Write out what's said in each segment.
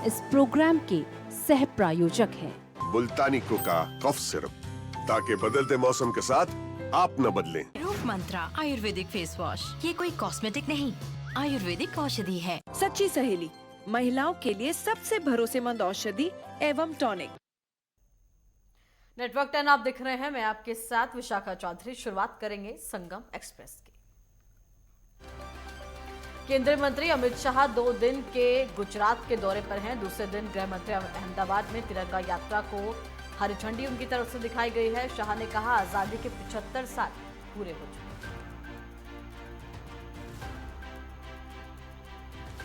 इस प्रोग्राम के सह प्रायोजक हैं। मुल्तानी कोका कफ सिरप, ताकि बदलते मौसम के साथ आप न बदलें। रूप मंत्रा आयुर्वेदिक फेस वॉश, ये कोई कॉस्मेटिक नहीं, आयुर्वेदिक औषधि है। सच्ची सहेली, महिलाओं के लिए सबसे भरोसेमंद औषधि एवं टॉनिक। नेटवर्क 10 आप दिख रहे हैं, मैं आपके साथ विशाखा चौधरी। शुरुआत करेंगे संगम एक्सप्रेस की। केंद्रीय मंत्री अमित शाह 2 दिन के गुजरात के दौरे पर हैं। दूसरे दिन गृह मंत्री अहमदाबाद में तिरंगा यात्रा को हरी झंडी उनकी तरफ से दिखाई गई है। शाह ने कहा, आजादी के 75 साल पूरे हो चुके।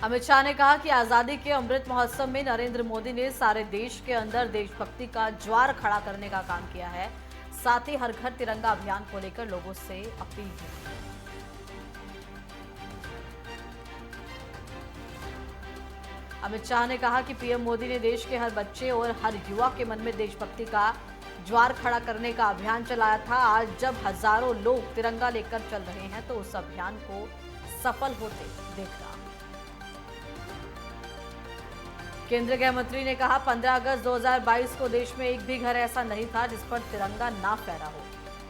अमित शाह ने कहा कि आजादी के अमृत महोत्सव में नरेंद्र मोदी ने सारे देश के अंदर देशभक्ति का ज्वार खड़ा करने का काम किया है। साथ ही हर घर तिरंगा अभियान को लेकर लोगों से अपील की। अमित शाह ने कहा कि पीएम मोदी ने देश के हर बच्चे और हर युवा के मन में देशभक्ति का ज्वार खड़ा करने का अभियान चलाया था। आज जब हजारों लोग तिरंगा लेकर चल रहे हैं तो उस अभियान को सफल होते देख रहा। केंद्रीय गृह मंत्री ने कहा, 15 अगस्त 2022 को देश में एक भी घर ऐसा नहीं था जिस पर तिरंगा ना फहरा हो,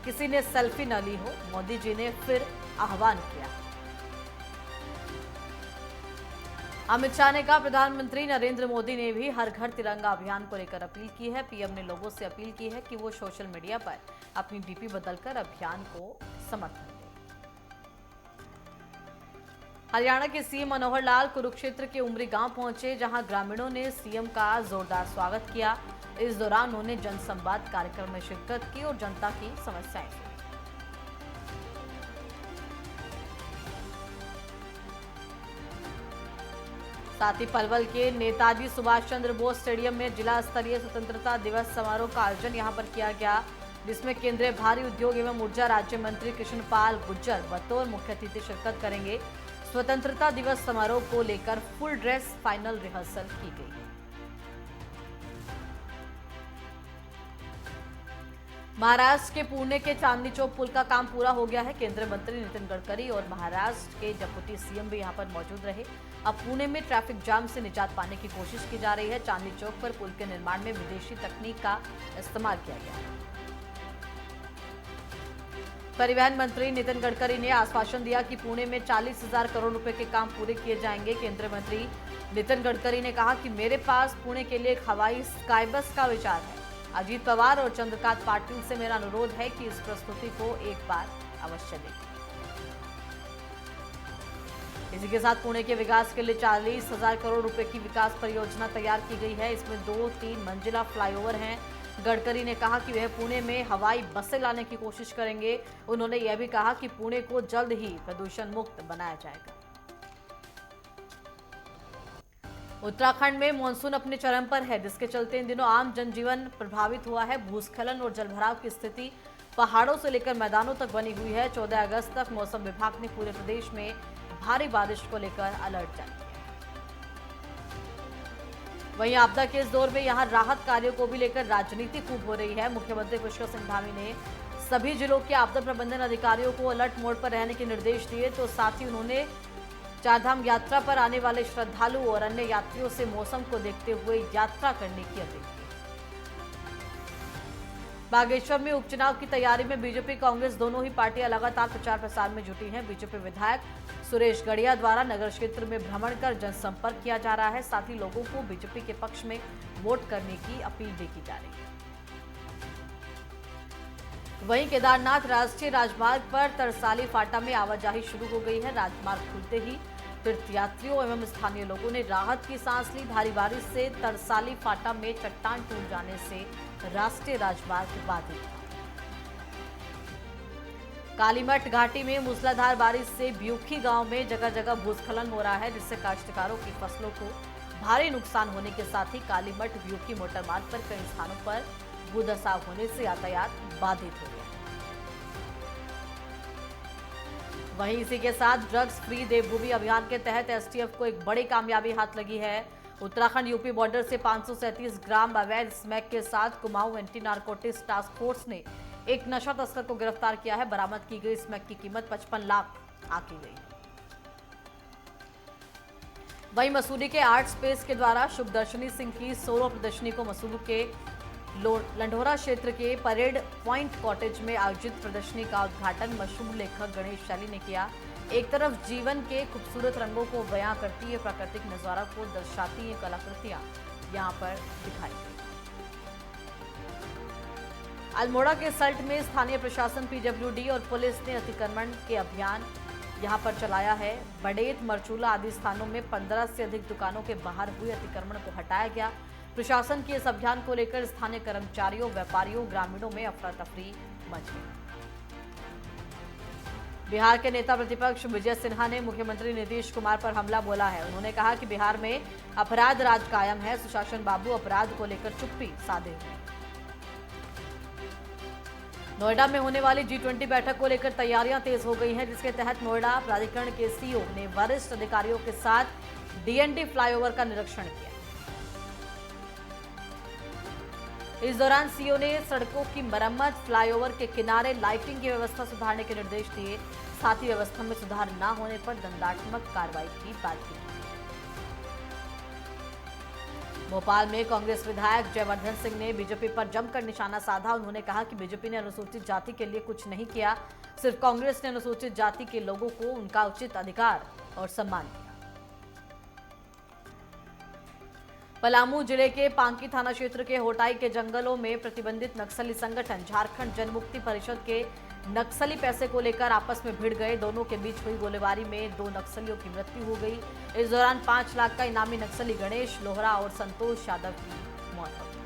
किसी ने सेल्फी न ली हो। मोदी जी ने फिर आह्वान किया। अमित शाह ने कहा, प्रधानमंत्री नरेंद्र मोदी ने भी हर घर तिरंगा अभियान को लेकर अपील की है। पीएम ने लोगों से अपील की है कि वो सोशल मीडिया पर अपनी डीपी बदलकर अभियान को समर्थन दें। हरियाणा के सीएम मनोहर लाल कुरुक्षेत्र के उमरी गांव पहुंचे, जहां ग्रामीणों ने सीएम का जोरदार स्वागत किया। इस दौरान उन्होंने जनसंवाद कार्यक्रम में शिरकत की और जनता की समस्याएं सुनी। साथ ही पलवल के नेताजी सुभाष चंद्र बोस स्टेडियम में जिला स्तरीय स्वतंत्रता दिवस समारोह का आयोजन यहां पर किया गया, जिसमें केंद्रीय भारी उद्योग एवं ऊर्जा राज्य मंत्री कृष्ण पाल गुर्जर बतौर मुख्य अतिथि शिरकत करेंगे। स्वतंत्रता दिवस समारोह को लेकर फुल ड्रेस फाइनल रिहर्सल की गई। महाराष्ट्र के पुणे के चांदनी चौक पुल का काम पूरा हो गया है। केंद्रीय मंत्री नितिन गडकरी और महाराष्ट्र के डिप्टी सीएम भी यहां पर मौजूद रहे। अब पुणे में ट्रैफिक जाम से निजात पाने की कोशिश की जा रही है। चांदनी चौक पर पुल के निर्माण में विदेशी तकनीक का इस्तेमाल किया गया है। परिवहन मंत्री नितिन गडकरी ने आश्वासन दिया कि पुणे में 40,000 करोड़ रुपए के काम पूरे किए जाएंगे। केंद्रीय मंत्री नितिन गडकरी ने कहा कि मेरे पास पुणे के लिए एक हवाई स्काईबस का विचार है। अजीत पवार और चंद्रकांत पाटिल से मेरा अनुरोध है कि इस प्रस्तुति को एक बार अवश्य देखें। इसी के साथ पुणे के विकास के लिए 40,000 करोड़ रुपए की विकास परियोजना तैयार की गई है। इसमें 2-3 मंजिला फ्लाईओवर हैं। गडकरी ने कहा कि वह पुणे में हवाई बसें लाने की कोशिश करेंगे। उन्होंने यह भी कहा कि पुणे को जल्द ही प्रदूषण मुक्त बनाया जाएगा। उत्तराखंड में मानसून अपने चरम पर है, जिसके चलते इन दिनों आम जनजीवन प्रभावित हुआ है। भूस्खलन और जलभराव की स्थिति पहाड़ों से लेकर मैदानों तक बनी हुई है। 14 अगस्त तक मौसम विभाग ने पूरे प्रदेश में भारी बारिश को लेकर अलर्ट जारी किया। वहीं आपदा के इस दौर में यहां राहत कार्यों को भी लेकर राजनीति खूब हो रही है। मुख्यमंत्री पुष्कर सिंह धामी ने सभी जिलों के आपदा प्रबंधन अधिकारियों को अलर्ट मोड पर रहने के निर्देश दिए। तो साथ ही उन्होंने चारधाम यात्रा पर आने वाले श्रद्धालु और अन्य यात्रियों से मौसम को देखते हुए यात्रा करने की अपील की। बागेश्वर में उपचुनाव की तैयारी में बीजेपी कांग्रेस दोनों ही पार्टियां लगातार प्रचार प्रसार में जुटी हैं। बीजेपी विधायक सुरेश गड़िया द्वारा नगर क्षेत्र में भ्रमण कर जनसंपर्क किया जा रहा है। साथ ही लोगों को बीजेपी के पक्ष में वोट करने की अपील भी की जा रही है। वहीं केदारनाथ राष्ट्रीय राजमार्ग पर तरसाली फाटा में आवाजाही शुरू हो गई है। राजमार्ग खुलते ही तीर्थयात्रियों एवं स्थानीय लोगों ने राहत की सांस ली। भारी बारिश से तरसाली फाटा में चट्टान टूट जाने से राष्ट्रीय राजमार्ग बाधित था। कालीमठ घाटी में मूसलाधार बारिश से ब्यूखी गांव में जगह जगह भूस्खलन हो रहा है, जिससे काश्तकारों की फसलों को भारी नुकसान होने के साथ ही कालीमठ ब्यूखी मोटरमार्ग पर कई स्थानों पर भूधसाव होने से यातायात बाधित हो गया। वहीं इसी के साथ ड्रग्स फ्री देवभूमि अभियान के तहत एसटीएफ को एक बड़ी कामयाबी हाथ लगी है। उत्तराखंड यूपी बॉर्डर से 537 ग्राम अवैध स्मैक के साथ Kumaon anti narcotics task force ने एक नशा तस्कर को गिरफ्तार किया है। बरामद की गई स्मैक की कीमत 55 लाख आंकी गई। वहीं मसूरी के आर्ट स्पेस के द्वारा शुभदर्शनी सिंह की सोलो प्रदर्शनी को मसूरी के लंढोरा क्षेत्र के परेड पॉइंट कॉटेज में आयोजित प्रदर्शनी का उद्घाटन मशहूर लेखक गणेश शैली ने किया। एक तरफ जीवन के खूबसूरत रंगों को बयां करती है प्राकृतिक नजारा को दर्शाती ये कलाकृतियां यहां पर दिखाई गई। अल्मोड़ा के सल्ट में स्थानीय प्रशासन पीडब्ल्यूडी और पुलिस ने अतिक्रमण के अभियान यहां पर चलाया है। बडेत, मरचूला आदि स्थानों में 15 से अधिक दुकानों के बाहर हुए अतिक्रमण को हटाया गया। प्रशासन के इस अभियान को लेकर स्थानीय कर्मचारियों, व्यापारियों, ग्रामीणों में अफरा तफरी मच गई। बिहार के नेता प्रतिपक्ष विजय सिन्हा ने मुख्यमंत्री नीतीश कुमार पर हमला बोला है। उन्होंने कहा कि बिहार में अपराध राज कायम है, सुशासन बाबू अपराध को लेकर चुप्पी साधे हुए। नोएडा में होने वाली G20 बैठक को लेकर तैयारियां तेज हो गई हैं, जिसके तहत नोएडा प्राधिकरण के सीईओ ने वरिष्ठ अधिकारियों के साथ डीएनडी फ्लाईओवर का निरीक्षण किया। इस दौरान सीईओ ने सड़कों की मरम्मत, फ्लाईओवर के किनारे लाइटिंग की व्यवस्था सुधारने के निर्देश दिए। साथ ही व्यवस्था में सुधार न होने पर दंडात्मक कार्रवाई की बात की। भोपाल में कांग्रेस विधायक जयवर्धन सिंह ने बीजेपी पर जमकर निशाना साधा। उन्होंने कहा कि बीजेपी ने अनुसूचित जाति के लिए कुछ नहीं किया, सिर्फ कांग्रेस ने अनुसूचित जाति के लोगों को उनका उचित अधिकार और सम्मान दिया। पलामू जिले के पांकी थाना क्षेत्र के होटाई के जंगलों में प्रतिबंधित नक्सली संगठन झारखंड जनमुक्ति परिषद के नक्सली पैसे को लेकर आपस में भिड़ गए। दोनों के बीच हुई गोलीबारी में 2 नक्सलियों की मृत्यु हो गई। इस दौरान 5 लाख का इनामी नक्सली गणेश लोहरा और संतोष यादव की मौत हो गई।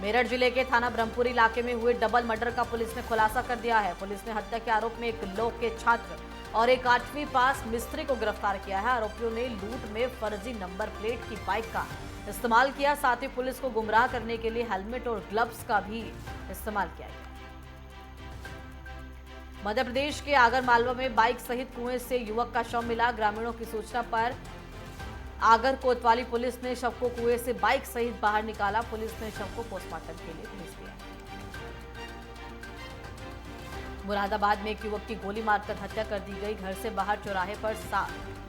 मेरठ जिले के थाना ब्रह्मपुरी इलाके में हुए डबल मर्डर का पुलिस ने खुलासा कर दिया है। पुलिस ने हत्या के आरोप में एक लॉ के छात्र और एक 8वीं पास मिस्त्री को गिरफ्तार किया है। आरोपियों ने लूट में फर्जी नंबर प्लेट की बाइक का इस्तेमाल किया। साथ ही पुलिस को गुमराह करने के लिए हेलमेट और ग्लव्स का भी इस्तेमाल किया गया। मध्य प्रदेश के आगर मालवा में बाइक सहित कुएं से युवक का शव मिला। ग्रामीणों की सूचना पर आगर कोतवाली पुलिस ने शव को कुएं से बाइक सहित बाहर निकाला। पुलिस ने शव को पोस्टमार्टम के लिए भेज दिया। मुरादाबाद में एक युवक की गोली मारकर हत्या कर दी गई। घर से बाहर चौराहे पर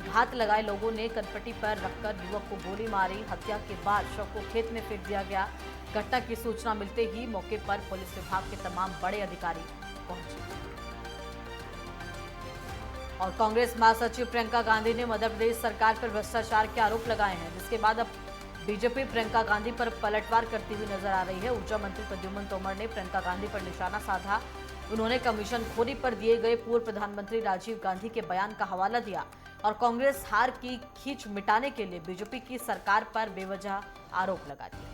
घात लगाए लोगों ने कनपट्टी पर रखकर युवक को गोली मारी। हत्या के बाद शव को खेत में फेंक दिया गया। घटना की सूचना मिलते ही मौके पर पुलिस विभाग के तमाम बड़े अधिकारी पहुंचे। और कांग्रेस महासचिव प्रियंका गांधी ने मध्य प्रदेश सरकार पर भ्रष्टाचार के आरोप लगाए हैं, जिसके बाद अब बीजेपी प्रियंका गांधी पर पलटवार करती हुई नजर आ रही है। ऊर्जा मंत्री प्रद्युम्न तोमर ने प्रियंका गांधी पर निशाना साधा। उन्होंने कमीशन खोरी पर दिए गए पूर्व प्रधानमंत्री राजीव गांधी के बयान का हवाला दिया और कांग्रेस हार की खींच मिटाने के लिए बीजेपी की सरकार पर बेवजह आरोप लगा दिया।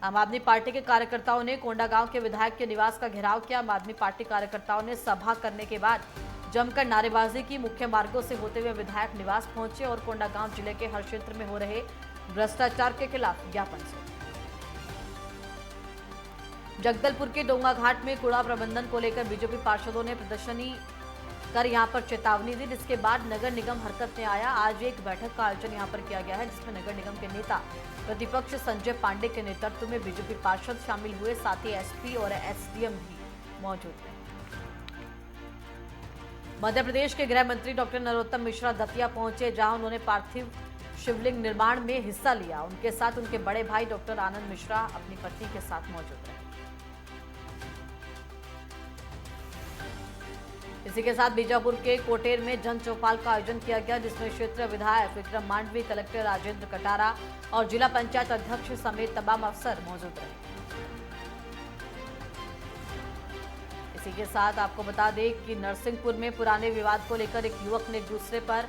आम आदमी पार्टी के कार्यकर्ताओं ने कोंडागांव के विधायक के निवास का घेराव किया। आम आदमी पार्टी कार्यकर्ताओं ने सभा करने के बाद जमकर नारेबाजी की। मुख्य मार्गों से होते हुए विधायक निवास पहुंचे और कोंडागांव जिले के हर क्षेत्र में हो रहे भ्रष्टाचार के खिलाफ ज्ञापन सौंपा। जगदलपुर के डोंगा घाट में कूड़ा प्रबंधन को लेकर बीजेपी पार्षदों ने प्रदर्शनी कर यहां पर चेतावनी दी, जिसके बाद नगर निगम हरकत में आया। आज एक बैठक का आयोजन यहां पर किया गया है, जिसमें नगर निगम के नेता प्रतिपक्ष संजय पांडे के नेतृत्व में बीजेपी पार्षद शामिल हुए। साथ ही एसपी और एसडीएम भी मौजूद रहे। मध्य प्रदेश के गृह मंत्री डॉक्टर नरोत्तम मिश्रा दतिया पहुंचे, जहां उन्होंने पार्थिव शिवलिंग निर्माण में हिस्सा लिया। उनके साथ उनके बड़े भाई डॉक्टर आनंद मिश्रा अपनी पत्नी के साथ मौजूद रहे। इसी के साथ बीजापुर के कोटेर में जन चौपाल का आयोजन किया गया, जिसमें क्षेत्रीय विधायक विक्रम मांडवी, कलेक्टर राजेंद्र कटारा और जिला पंचायत अध्यक्ष समेत तमाम अफसर मौजूद रहे। इसी के साथ आपको बता दें कि नरसिंहपुर में पुराने विवाद को लेकर एक युवक ने एक दूसरे पर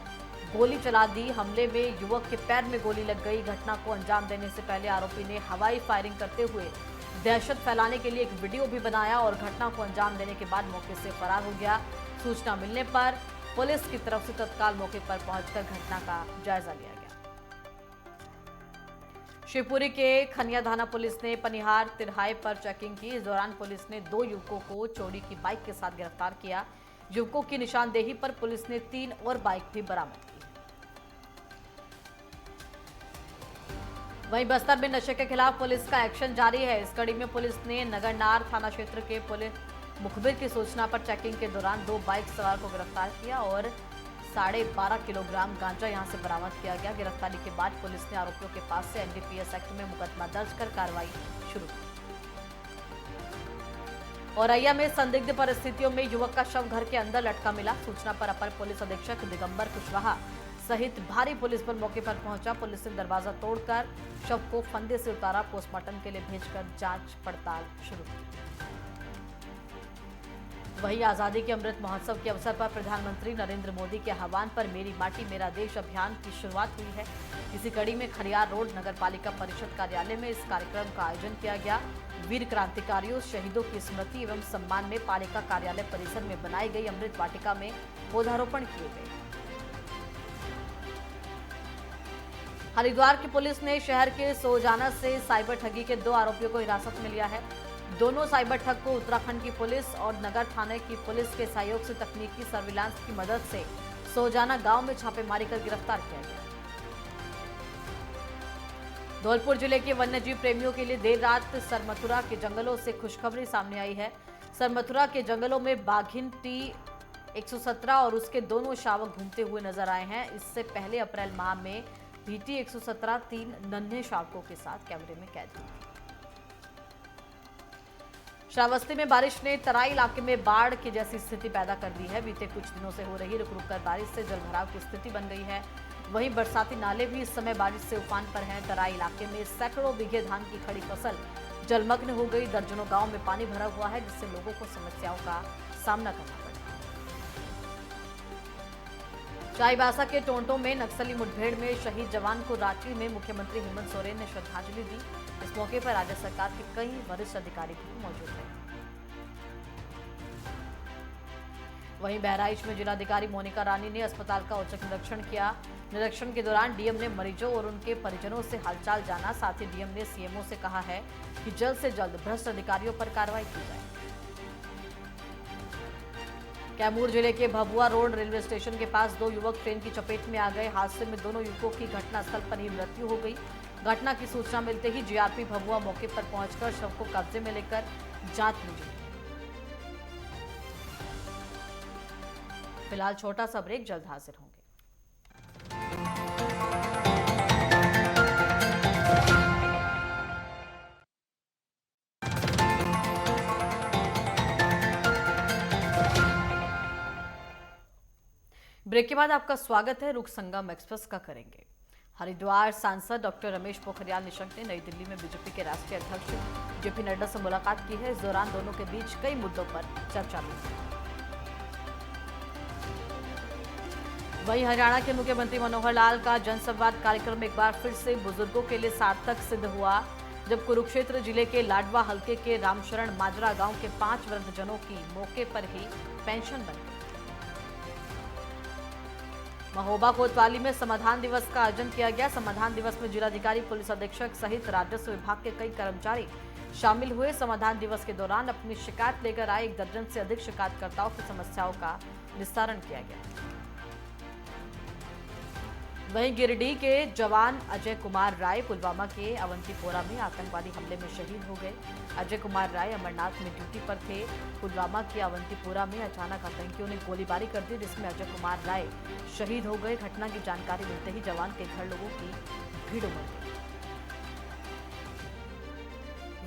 गोली चला दी। हमले में युवक के पैर में गोली लग गई। घटना को अंजाम देने से पहले आरोपी ने हवाई फायरिंग करते हुए दहशत फैलाने के लिए एक वीडियो भी बनाया और घटना को अंजाम देने के बाद मौके से फरार हो गया। सूचना मिलने पर पुलिस की तरफ से तत्काल मौके पर पहुंचकर घटना का जायजा लिया गया। शिवपुरी के खनिया थाना पुलिस ने पनिहार तिरहाए पर चेकिंग की। इस दौरान पुलिस ने 2 युवकों को चोरी की बाइक के साथ गिरफ्तार किया। युवकों की निशानदेही पर पुलिस ने 3 और बाइक भी बरामद की। वहीं बस्तर में नशे के खिलाफ पुलिस का एक्शन जारी है। इस कड़ी में पुलिस ने नगरनार थाना क्षेत्र के पुलिस मुखबिर की सूचना पर चेकिंग के दौरान 2 बाइक सवार को गिरफ्तार किया और 12.5 किलोग्राम गांजा यहां से बरामद किया गया। गिरफ्तारी के बाद पुलिस ने आरोपियों के पास से एनडीपीएस एक्ट में मुकदमा दर्ज कर कार्रवाई शुरू की। औरैया में संदिग्ध परिस्थितियों में युवक का शव घर के अंदर लटका मिला। सूचना पर अपर पुलिस अधीक्षक दिगंबर कुशवाहा सहित भारी पुलिस बल मौके पर पहुंचा। पुलिस ने दरवाजा तोड़कर शव को फंदे से उतारा, पोस्टमार्टम के लिए भेजकर जांच पड़ताल शुरू की। वहीं आजादी के अमृत महोत्सव के अवसर पर प्रधानमंत्री नरेंद्र मोदी के आह्वान पर मेरी माटी मेरा देश अभियान की शुरुआत हुई है। इसी कड़ी में खरियार रोड नगरपालिका परिषद कार्यालय में इस कार्यक्रम का आयोजन किया गया। वीर क्रांतिकारियों शहीदों की स्मृति एवं सम्मान में पालिका कार्यालय परिसर में बनाई गई अमृत वाटिका में पौधारोपण किए गए। हरिद्वार की पुलिस ने शहर के सोजाना से साइबर ठगी के 2 आरोपियों को हिरासत में लिया है। दोनों साइबर ठग को उत्तराखंड की पुलिस और नगर थाने की पुलिस के सहयोग से तकनीकी सर्विलांस की मदद से सोजाना गांव में छापेमारी कर गिरफ्तार किया गया। धौलपुर जिले के वन्यजीव प्रेमियों के लिए देर रात सरमथुरा के जंगलों से खुशखबरी सामने आई है। सरमथुरा के जंगलों में बाघिन T117 और उसके दोनों शावक घूमते हुए नजर आए हैं। इससे पहले अप्रैल माह में भी T117 3 नन्हे शावकों के साथ कैमरे में कैद हुई। श्रावस्ती में बारिश ने तराई इलाके में बाढ़ की जैसी स्थिति पैदा कर दी है। बीते कुछ दिनों से हो रही रुक-रुक कर बारिश से जलभराव की स्थिति बन गई है। वहीं बरसाती नाले भी इस समय बारिश से उफान पर हैं। तराई इलाके में सैकड़ों बीघे धान की खड़ी फसल जलमग्न हो गई। दर्जनों गांव में पानी भरा हुआ है, जिससे लोगों को समस्याओं का सामना करना पड़ा। चाईबासा के टोंटो में नक्सली मुठभेड़ में शहीद जवान को रांची में मुख्यमंत्री हेमंत सोरेन ने श्रद्धांजलि दी। इस मौके पर राज्य सरकार के कई वरिष्ठ अधिकारी भी मौजूद रहे। वहीं बहराइच में जिलाधिकारी मोनिका रानी ने अस्पताल का औचक निरीक्षण किया। निरीक्षण के दौरान डीएम ने मरीजों और उनके परिजनों से हालचाल जाना। साथ ही डीएम ने सीएमओ से कहा है कि जल्द से जल्द भ्रष्ट अधिकारियों पर कार्रवाई की जाए। कैमूर जिले के भभुआ रोड रेलवे स्टेशन के पास 2 युवक ट्रेन की चपेट में आ गए। हादसे में दोनों युवकों की घटनास्थल पर ही मृत्यु हो गई। घटना की सूचना मिलते ही जीआरपी भभुआ मौके पर पहुंचकर शव को कब्जे में लेकर जांच में जुटी। फिलहाल छोटा सा ब्रेक, जल्द हाजिर होंगे। ब्रेक के बाद आपका स्वागत है। रुख संगम एक्सप्रेस का करेंगे। हरिद्वार सांसद डॉक्टर रमेश पोखरियाल निशंक ने नई दिल्ली में बीजेपी के राष्ट्रीय अध्यक्ष जेपी नड्डा से मुलाकात की है। इस दौरान दोनों के बीच कई मुद्दों पर चर्चा हुई। वहीं हरियाणा के मुख्यमंत्री मनोहर लाल का जनसंवाद कार्यक्रम एक बार फिर से बुजुर्गों के लिए सार्थक सिद्ध हुआ, जब कुरुक्षेत्र जिले के लाडवा हलके के रामशरण माजरा गांव के 5 वृद्धजनों की मौके पर ही पेंशन बन गई। महोबा कोतवाली में समाधान दिवस का आयोजन किया गया। समाधान दिवस में जिलाधिकारी, पुलिस अधीक्षक सहित राजस्व विभाग के कई कर्मचारी शामिल हुए। समाधान दिवस के दौरान अपनी शिकायत लेकर आए 1 दर्जन से अधिक शिकायतकर्ताओं की समस्याओं का निस्तारण किया गया। वहीं गिरिडीह के जवान अजय कुमार राय पुलवामा के अवंतीपोरा में आतंकवादी हमले में शहीद हो गए। अजय कुमार राय अमरनाथ में ड्यूटी पर थे। पुलवामा के अवंतीपोरा में अचानक आतंकियों ने गोलीबारी कर दी, जिसमें अजय कुमार राय शहीद हो गए। घटना की जानकारी मिलते ही जवान के घर लोगों की भीड़ उमड़ गई।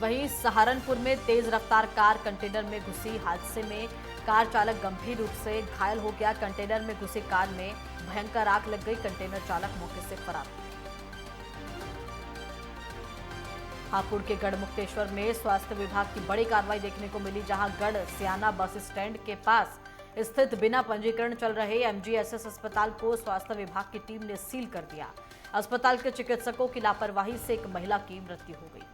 वहीं सहारनपुर में तेज रफ्तार कार कंटेनर में घुसी। हादसे में कार चालक गंभीर रूप से घायल हो गया। कंटेनर में घुसी कार में भयंकर आग लग गई। कंटेनर चालक मौके से फरार हो गया। हापुड़ के गढ़मुक्तेश्वर में स्वास्थ्य विभाग की बड़ी कार्रवाई देखने को मिली, जहां गढ़ सियाना बस स्टैंड के पास स्थित बिना पंजीकरण चल रहे एमजीएसएस अस्पताल को स्वास्थ्य विभाग की टीम ने सील कर दिया। अस्पताल के चिकित्सकों की लापरवाही से एक महिला की मृत्यु हो गई।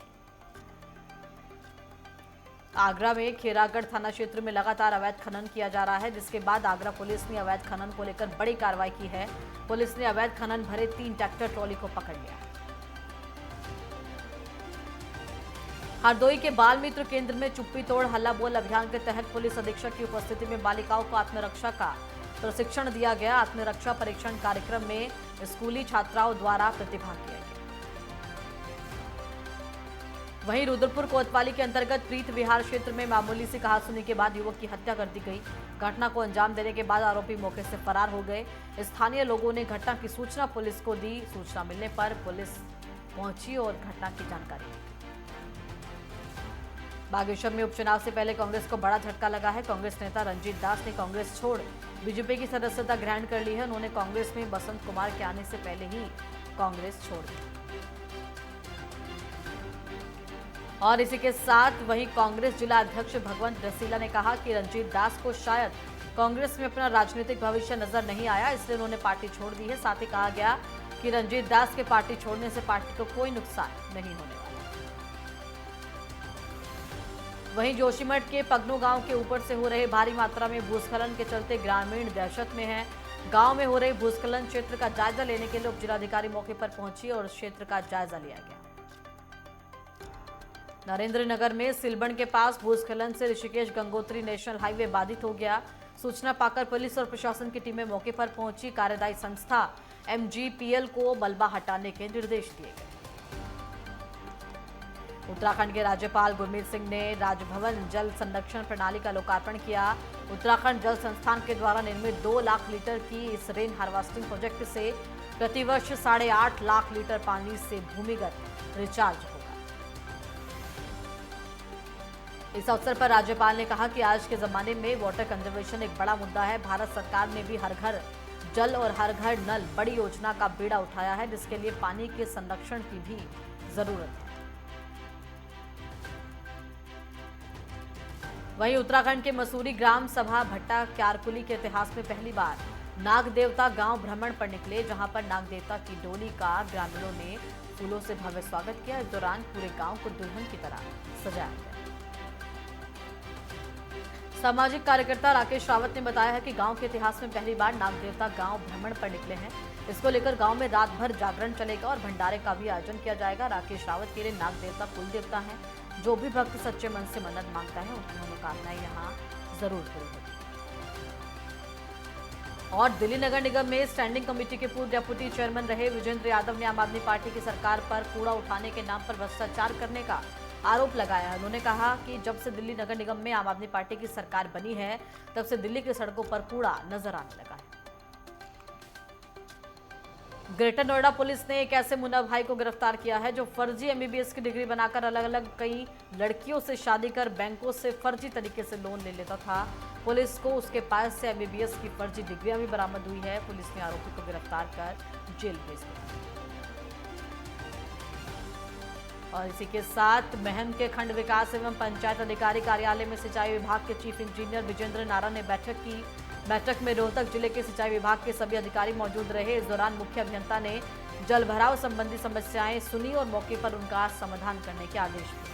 आगरा में खेरागढ़ थाना क्षेत्र में लगातार अवैध खनन किया जा रहा है, जिसके बाद आगरा पुलिस ने अवैध खनन को लेकर बड़ी कार्रवाई की है। पुलिस ने अवैध खनन भरे 3 ट्रैक्टर ट्रॉली को पकड़ लिया। हरदोई के बाल मित्र केंद्र में चुप्पी तोड़ हल्ला बोल अभियान के तहत पुलिस अधीक्षक की उपस्थिति में बालिकाओं को आत्मरक्षा का प्रशिक्षण दिया गया। आत्मरक्षा परीक्षण कार्यक्रम में स्कूली छात्राओं द्वारा प्रतिभाग किया गया। वहीं रुद्रपुर कोतवाली के अंतर्गत प्रीत विहार क्षेत्र में मामूली सी कहासुनी के बाद युवक की हत्या कर दी गई। घटना को अंजाम देने के बाद आरोपी मौके से फरार हो गए। स्थानीय लोगों ने घटना की सूचना पुलिस को दी। सूचना मिलने पर पुलिस पहुंची और घटना की जानकारी दी। बागेश्वर में उपचुनाव से पहले कांग्रेस को बड़ा झटका लगा है। कांग्रेस नेता रंजीत दास ने कांग्रेस छोड़ बीजेपी की सदस्यता ग्रहण कर ली है। उन्होंने कांग्रेस में बसंत कुमार के आने से पहले ही कांग्रेस छोड़ दी। और इसी के साथ वहीं कांग्रेस जिला अध्यक्ष भगवंत रसीला ने कहा कि रंजीत दास को शायद कांग्रेस में अपना राजनीतिक भविष्य नजर नहीं आया, इसलिए उन्होंने पार्टी छोड़ दी है। साथ ही कहा गया कि रंजीत दास के पार्टी छोड़ने से पार्टी को कोई नुकसान नहीं होने वाला। वहीं जोशीमठ के पगनू गांव के ऊपर से हो रहे भारी मात्रा में भूस्खलन के चलते ग्रामीण दहशत में हैं। गांव में हो रहे भूस्खलन क्षेत्र का जायजा लेने के लिए उप जिलाधिकारी मौके पर पहुंची और क्षेत्र का जायजा लिया गया। नरेंद्र नगर में सिलबन के पास भूस्खलन से ऋषिकेश गंगोत्री नेशनल हाईवे बाधित हो गया। सूचना पाकर पुलिस और प्रशासन की टीमें मौके पर पहुंची। कार्यदायी संस्था MGPL को मलबा हटाने के निर्देश दिए गए। उत्तराखंड के राज्यपाल गुरमीत सिंह ने राजभवन जल संरक्षण प्रणाली का लोकार्पण किया। उत्तराखंड जल संस्थान के द्वारा निर्मित 2 लाख लीटर की इस रेन हार्वेस्टिंग प्रोजेक्ट से प्रतिवर्ष 8.5 लाख लीटर पानी से भूमिगत रिचार्ज होगा। इस अवसर पर राज्यपाल ने कहा कि आज के जमाने में वाटर कंजर्वेशन एक बड़ा मुद्दा है। भारत सरकार ने भी हर घर जल और हर घर नल बड़ी योजना का बीड़ा उठाया है, जिसके लिए पानी के संरक्षण की भी जरूरत है। वहीं उत्तराखंड के मसूरी ग्राम सभा भट्टा क्यारकुली के इतिहास में पहली बार नाग देवता गांव भ्रमण पर निकले, जहां पर नाग देवता की डोली का ग्रामीणों ने फूलों से भव्य स्वागत किया। इस दौरान पूरे गांव को दुल्हन की तरह सजाया गया। सामाजिक कार्यकर्ता राकेश रावत ने बताया है कि गांव के इतिहास में पहली बार नाग देवता गांव भ्रमण पर निकले हैं। इसको लेकर गांव में रात भर जागरण चलेगा और भंडारे का भी आयोजन किया जाएगा। राकेश रावत के लिए नाग देवता कुल देवता हैं। जो भी भक्त सच्चे मन से मन्नत मांगता है उनकी मनोकामनाएं यहाँ जरूर पूरी होती है। और दिल्ली नगर निगम में स्टैंडिंग कमेटी के पूर्व डेप्यूटी चेयरमैन रहे विजेंद्र यादव ने आम आदमी पार्टी की सरकार पर कूड़ा उठाने के नाम पर भ्रष्टाचार करने का आरोप लगाया है। उन्होंने कहा कि जब से दिल्ली नगर निगम में आम आदमी पार्टी की सरकार बनी है, तब से दिल्ली की सड़कों पर कूड़ा नजर आने लगा है। ग्रेटर नोएडा पुलिस ने एक ऐसे मुन्ना भाई को गिरफ्तार किया है जो फर्जी MBBS की डिग्री बनाकर अलग अलग कई लड़कियों से शादी कर बैंकों से फर्जी तरीके से लोन ले लेता था। पुलिस को उसके पास से MBBS की फर्जी डिग्रियां भी बरामद हुई है। पुलिस ने आरोपी को गिरफ्तार कर जेल भेज दिया। और इसी के साथ महम के खंड विकास एवं पंचायत अधिकारी कार्यालय में सिंचाई विभाग के चीफ इंजीनियर विजेंद्र नारा ने बैठक की। बैठक में रोहतक जिले के सिंचाई विभाग के सभी अधिकारी मौजूद रहे। इस दौरान मुख्य अभियंता ने जल भराव संबंधी समस्याएं सुनी और मौके पर उनका समाधान करने के आदेश दिए।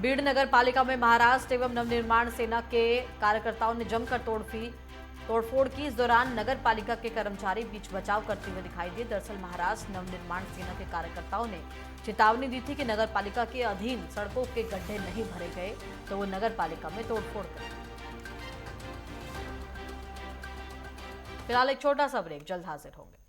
बीड़ नगर पालिका में महाराष्ट्र एवं नवनिर्माण सेना के कार्यकर्ताओं ने जमकर तोड़फोड़ की। इस दौरान नगर पालिका के कर्मचारी बीच बचाव करते हुए दिखाई दिए। दरअसल महाराष्ट्र नवनिर्माण सेना के कार्यकर्ताओं ने चेतावनी दी थी कि नगर पालिका के अधीन सड़कों के गड्ढे नहीं भरे गए तो वो नगर पालिका में तोड़फोड़ करें। फिलहाल एक छोटा सा ब्रेक, जल्द हाजिर होंगे।